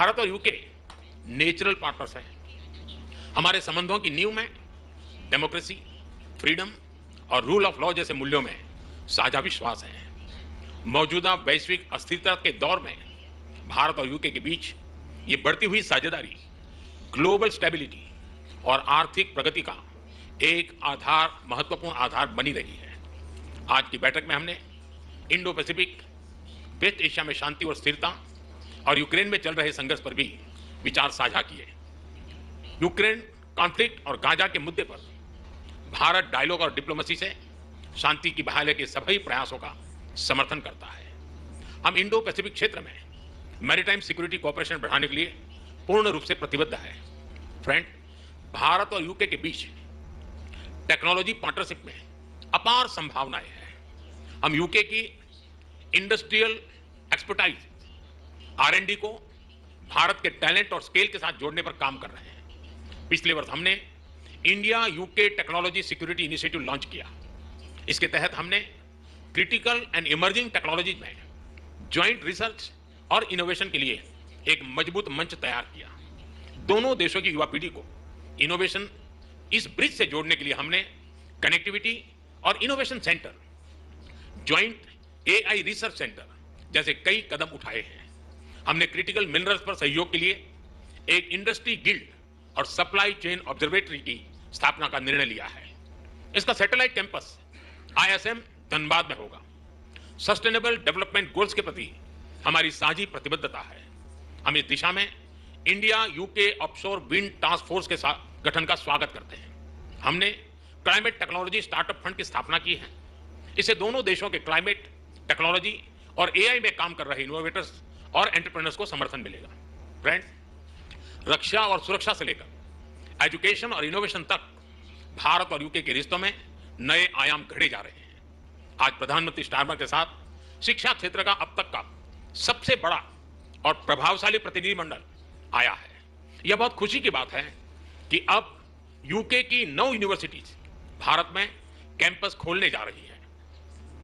भारत और UK natural partners हैं। हमारे संबंधों की नींव में डेमोक्रेसी, फ्रीडम और रूल ऑफ लॉ जैसे मूल्यों में साझा विश्वास है। मौजूदा वैश्विक अस्थिरता के दौर में भारत और यूके के बीच ये बढ़ती हुई साझेदारी ग्लोबल स्टेबिलिटी और आर्थिक प्रगति का एक महत्वपूर्ण आधार बनी रही है। आज की बैठक में हमने इंडो पैसिफिक, वेस्ट एशिया में शांति और स्थिरता और यूक्रेन में चल रहे संघर्ष पर भी विचार साझा किए। यूक्रेन कॉन्फ्लिक्ट और गाजा के मुद्दे पर भारत डायलॉग और डिप्लोमेसी से शांति की बहाली के सभी प्रयासों का समर्थन करता है। हम इंडो पैसिफिक क्षेत्र में मैरीटाइम सिक्योरिटी कोऑपरेशन बढ़ाने के लिए पूर्ण रूप से प्रतिबद्ध है। फ्रेंड, भारत और यूके के बीच टेक्नोलॉजी पार्टनरशिप में अपार संभावनाएं हैं। हम यूके की इंडस्ट्रियल एक्सपर्टाइज R&D को भारत के टैलेंट और स्केल के साथ जोड़ने पर काम कर रहे हैं। पिछले वर्ष हमने India UK technology security initiative launch किया। इसके तहत हमने क्रिटिकल एंड इमर्जिंग टेक्नोलॉजीज में ज्वाइंट रिसर्च और इनोवेशन के लिए एक मजबूत मंच तैयार किया। दोनों देशों की युवा पीढ़ी को इनोवेशन इस ब्रिज से जोड़ने के लिए हमने कनेक्टिविटी और innovation centre, joint AI research centre जैसे कई कदम उठाए हैं। हमने क्रिटिकल मिनरल्स पर सहयोग के लिए एक इंडस्ट्री गिल्ड और सप्लाई चेन ऑब्जर्वेटरी की स्थापना का निर्णय लिया है। इसका सैटेलाइट कैंपस ISM धनबाद में होगा। सस्टेनेबल डेवलपमेंट गोल्स के प्रति हमारी साझी प्रतिबद्धता है। हम इस दिशा में India UK offshore wind task force के साथ गठन का स्वागत करते हैं। हमने क्लाइमेट टेक्नोलॉजी स्टार्टअप फंड की स्थापना की है। इससे दोनों देशों के क्लाइमेट टेक्नोलॉजी और AI में काम कर रहे इनोवेटर्स और एंटरप्रेन्योर्स को समर्थन मिलेगा। फ्रेंड्स, रक्षा और सुरक्षा से लेकर एजुकेशन और इनोवेशन तक भारत और यूके के रिश्तों में नए आयाम घड़े जा रहे हैं। आज प्रधानमंत्री स्टारमर के साथ शिक्षा क्षेत्र का अब तक का सबसे बड़ा और प्रभावशाली प्रतिनिधिमंडल आया है। यह बहुत खुशी की बात है कि अब यूके की 9 यूनिवर्सिटीज भारत में कैंपस खोलने जा रही हैं।